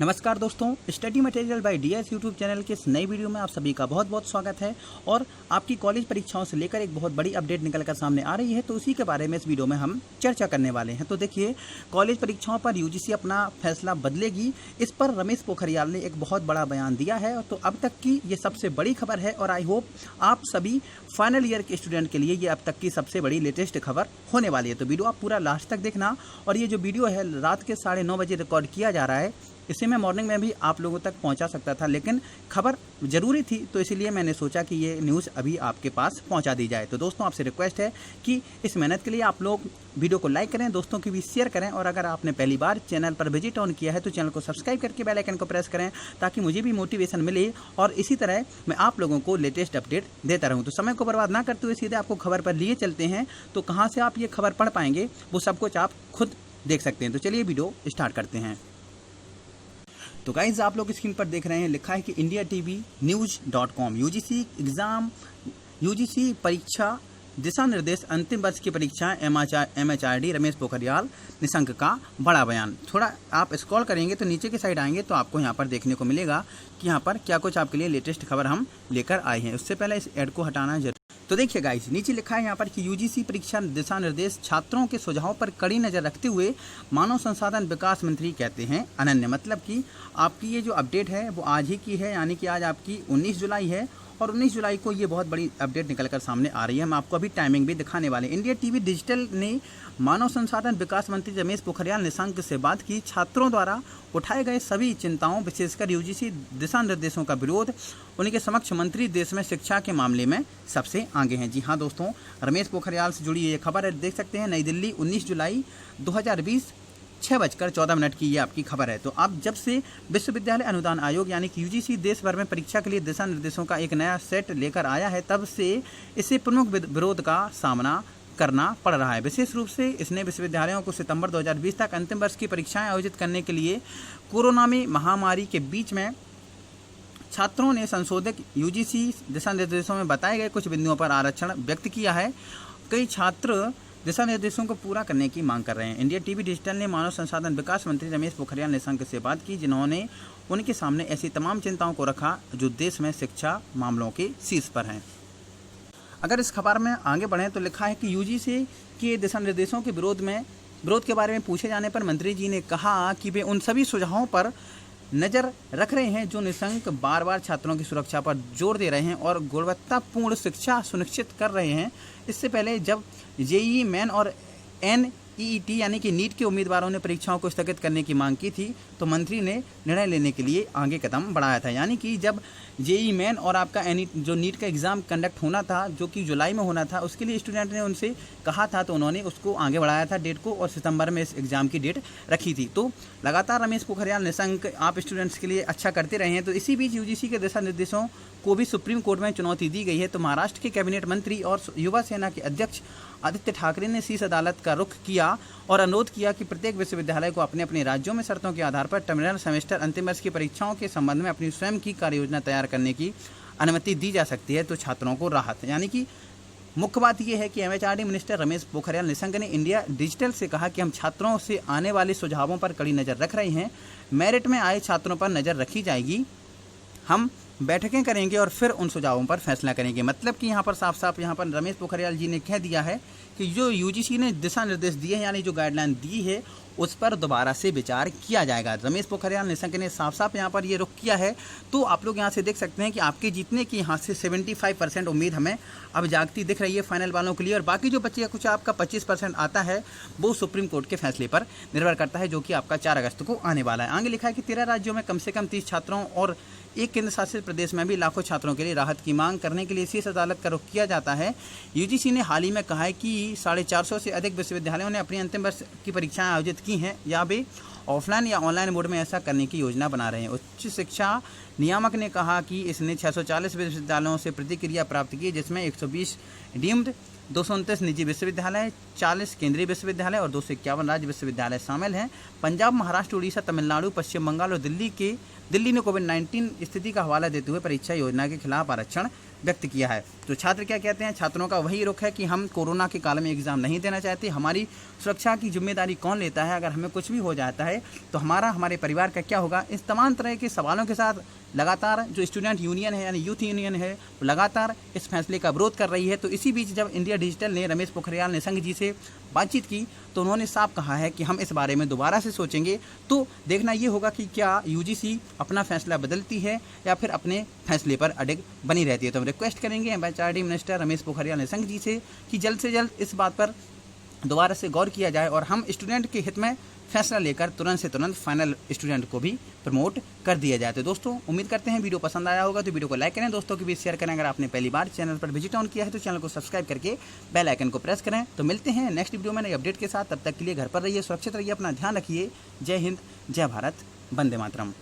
नमस्कार दोस्तों, study material by DS YouTube channel के इस नई वीडियो में आप सभी का बहुत बहुत स्वागत है। और आपकी कॉलेज परीक्षाओं से लेकर एक बहुत बड़ी अपडेट निकलकर सामने आ रही है, तो उसी के बारे में इस वीडियो में हम चर्चा करने वाले हैं। तो देखिए, कॉलेज परीक्षाओं पर यूजीसी अपना फैसला बदलेगी, इस पर रमेश पोखरियाल ने एक बहुत बड़ा बयान दिया है। तो अब तक की ये सबसे बड़ी खबर है और आई होप आप सभी फाइनल ईयर के स्टूडेंट के लिए ये अब तक की सबसे बड़ी लेटेस्ट खबर होने वाली है। तो वीडियो आप पूरा लास्ट तक देखना। और ये जो वीडियो है रात के 9:30 बजे रिकॉर्ड किया जा रहा है, इसे मैं मॉर्निंग में भी आप लोगों तक पहुंचा सकता था, लेकिन खबर ज़रूरी थी तो इसीलिए मैंने सोचा कि ये न्यूज़ अभी आपके पास पहुंचा दी जाए। तो दोस्तों, आपसे रिक्वेस्ट है कि इस मेहनत के लिए आप लोग वीडियो को लाइक करें, दोस्तों की भी शेयर करें, और अगर आपने पहली बार चैनल पर विजिट ऑन किया है तो चैनल को सब्सक्राइब करके बेल आइकन को प्रेस करें, ताकि मुझे भी मोटिवेशन मिले और इसी तरह मैं आप लोगों को लेटेस्ट अपडेट देता रहूँ। तो समय को बर्बाद ना करते हुए सीधे आपको खबर पर लिए चलते हैं। तो कहाँ से आप ये खबर पढ़ पाएंगे वो सब कुछ आप खुद देख सकते हैं। तो चलिए वीडियो स्टार्ट करते हैं। तो गाइज, आप लोग स्क्रीन पर देख रहे हैं, लिखा है कि indiatvnews.com यूजीसी परीक्षा दिशा निर्देश अंतिम वर्ष की परीक्षाएं MHRD रमेश पोखरियाल निशंक का बड़ा बयान। थोड़ा आप स्क्रॉल करेंगे तो नीचे की साइड आएंगे तो आपको यहाँ पर देखने को मिलेगा कि यहाँ पर क्या कुछ आपके लिए लेटेस्ट खबर हम लेकर आए हैं। उससे पहले इस ऐड को हटाना जरूर। तो देखिए गाइस, नीचे लिखा है यहाँ पर कि यूजीसी परीक्षा दिशा निर्देश छात्रों के सुझाव पर कड़ी नज़र रखते हुए मानव संसाधन विकास मंत्री कहते हैं अनन्य। मतलब कि आपकी ये जो अपडेट है वो आज ही की है, यानी कि आज आपकी 19 जुलाई है और 19 जुलाई को ये बहुत बड़ी अपडेट निकलकर सामने आ रही है। हम आपको अभी टाइमिंग भी दिखाने वाले हैं। इंडिया टीवी डिजिटल ने मानव संसाधन विकास मंत्री रमेश पोखरियाल निशंक से बात की। छात्रों द्वारा उठाए गए सभी चिंताओं, विशेषकर यूजीसी दिशा निर्देशों का विरोध, उनके समक्ष मंत्री देश में शिक्षा के मामले में सबसे आगे हैं। जी हाँ दोस्तों, रमेश पोखरियाल से जुड़ी ये खबर है, देख सकते हैं। नई दिल्ली 19 जुलाई 2020 6:14 की ये आपकी खबर है। तो अब जब से विश्वविद्यालय अनुदान आयोग यानी कि यूजीसी देश भर में परीक्षा के लिए दिशा निर्देशों का एक नया सेट लेकर आया है, तब से इसे प्रमुख विरोध का सामना करना पड़ रहा है। विशेष रूप से इसने विश्वविद्यालयों को सितंबर 2020 तक अंतिम वर्ष की परीक्षाएं आयोजित करने के लिए कोरोना में महामारी के बीच में छात्रों ने संशोधित यूजीसी दिशा निर्देशों में बताए गए कुछ बिंदुओं पर आरक्षण व्यक्त किया है। कई छात्र दिशा निर्देशों को पूरा करने की मांग कर रहे हैं। इंडिया टीवी डिजिटल ने मानव संसाधन विकास मंत्री रमेश पोखरियाल निशंक से बात की, जिन्होंने उनके सामने ऐसी तमाम चिंताओं को रखा जो देश में शिक्षा मामलों के शीर्ष पर हैं। अगर इस खबर में आगे बढ़ें तो लिखा है कि यूजीसी के दिशा निर्देशों के विरोध के बारे में पूछे जाने पर मंत्री जी ने कहा कि वे उन सभी सुझावों पर नज़र रख रहे हैं जो निशंक बार बार छात्रों की सुरक्षा पर जोर दे रहे हैं और गुणवत्तापूर्ण शिक्षा सुनिश्चित कर रहे हैं। इससे पहले जब जेईई मेन और NEET यानी कि नीट के उम्मीदवारों ने परीक्षाओं को स्थगित करने की मांग की थी, तो मंत्री ने निर्णय लेने के लिए आगे कदम बढ़ाया था। यानी कि जब जेईई मेन और आपका जो नीट का एग्ज़ाम कंडक्ट होना था, जो कि जुलाई में होना था, उसके लिए स्टूडेंट ने उनसे कहा था, तो उन्होंने उसको आगे बढ़ाया था डेट को, और सितंबर में इस एग्ज़ाम की डेट रखी थी। तो लगातार रमेश पोखरियाल निशंक आप स्टूडेंट्स के लिए अच्छा करते रहे हैं। तो इसी बीच यूजीसी के दिशा निर्देशों को भी सुप्रीम कोर्ट में चुनौती दी गई है। तो महाराष्ट्र के कैबिनेट मंत्री और युवा सेना के अध्यक्ष आदित्य ठाकरे ने शीर्ष अदालत का रुख किया और अनुरोध किया कि प्रत्येक विश्वविद्यालय को अपने अपने राज्यों में शर्तों के आधार पर टर्मिनल सेमेस्टर अंतिम वर्ष की परीक्षाओं के संबंध में अपनी स्वयं की कार्ययोजना तैयार करने की अनुमति दी जा सकती है, तो छात्रों को राहत। यानी कि मुख्य बात यह है कि MHRD मिनिस्टर रमेश पोखरियाल निशंक ने इंडिया डिजिटल से कहा कि हम छात्रों से आने वाले सुझावों पर कड़ी नज़र रख रहे हैं। मेरिट में आए छात्रों पर नज़र रखी जाएगी। हम बैठकें करेंगे और फिर उन सुझावों पर फैसला करेंगे। मतलब कि यहाँ पर साफ साफ यहाँ पर रमेश पोखरियाल जी ने कह दिया है कि जो यूजीसी ने दिशा निर्देश दिए हैं, यानी जो गाइडलाइन दी है, उस पर दोबारा से विचार किया जाएगा। रमेश पोखरियाल निशंक ने साफ साफ यहाँ पर ये रुख किया है। तो आप लोग यहाँ से देख सकते हैं कि आपके जीतने की यहाँ से 75% उम्मीद हमें अब जागती दिख रही है फाइनल वालों के लिए, और बाकी जो बच्चे कुछ आपका 25% आता है वो सुप्रीम कोर्ट के फैसले पर निर्भर करता है, जो कि आपका 4 अगस्त को आने वाला है। आगे लिखा है कि 13 राज्यों में कम से कम 30 छात्रों और एक केंद्र शासित प्रदेश में भी लाखों छात्रों के लिए राहत की मांग करने के लिए शीर्ष अदालत का रुख किया जाता है। यूजीसी ने हाल ही में कहा है कि 450 से अधिक विश्वविद्यालयों ने अपनी अंतिम वर्ष की परीक्षाएं आयोजित की हैं या वे ऑफलाइन या ऑनलाइन मोड में ऐसा करने की योजना बना रहे हैं। उच्च शिक्षा नियामक ने कहा कि इसने 640 विश्वविद्यालयों से प्रतिक्रिया प्राप्त की, जिसमें 120 डीम्ड, 229 निजी विश्वविद्यालय, 40 केंद्रीय विश्वविद्यालय और 251 राज्य विश्वविद्यालय शामिल हैं। पंजाब, महाराष्ट्र, उड़ीसा, तमिलनाडु, पश्चिम बंगाल और दिल्ली ने कोविड-19 स्थिति का हवाला देते हुए परीक्षा योजना के खिलाफ आरक्षण व्यक्त किया है। तो छात्र क्या कहते हैं, छात्रों का वही रुख है कि हम कोरोना के काल में एग्ज़ाम नहीं देना चाहते। हमारी सुरक्षा की जिम्मेदारी कौन लेता है, अगर हमें कुछ भी हो जाता है तो हमारे परिवार का क्या होगा। इस तमाम तरह के सवालों के साथ लगातार जो स्टूडेंट यूनियन है यानी यूथ यूनियन है लगातार इस फैसले का विरोध कर रही है। तो इसी बीच जब इंडिया डिजिटल ने रमेश पोखरियाल निशंक जी से बातचीत की तो उन्होंने साफ कहा है कि हम इस बारे में दोबारा से सोचेंगे। तो देखना ये होगा कि क्या यूजीसी अपना फैसला बदलती है या फिर अपने फैसले पर अडिग बनी रहती है। तो हम रिक्वेस्ट करेंगे एमएचआरडी मिनिस्टर रमेश पोखरियाल निशंक जी से कि जल्द से जल्द इस बात पर दोबारा से गौर किया जाए और हम स्टूडेंट के हित में फैसला लेकर तुरंत से तुरंत फाइनल स्टूडेंट को भी प्रमोट कर दिया जाए। तो दोस्तों उम्मीद करते हैं वीडियो पसंद आया होगा, तो वीडियो को लाइक करें, दोस्तों के बीच शेयर करें। अगर आपने पहली बार चैनल पर विजिट ऑन किया है तो चैनल को सब्सक्राइब करके बेल आइकन को प्रेस करें। तो मिलते हैं नेक्स्ट वीडियो में नई अपडेट के साथ, तब तक के लिए घर पर रहिए, सुरक्षित रहिए, अपना ध्यान रखिए। जय हिंद, जय भारत, वंदे मातरम।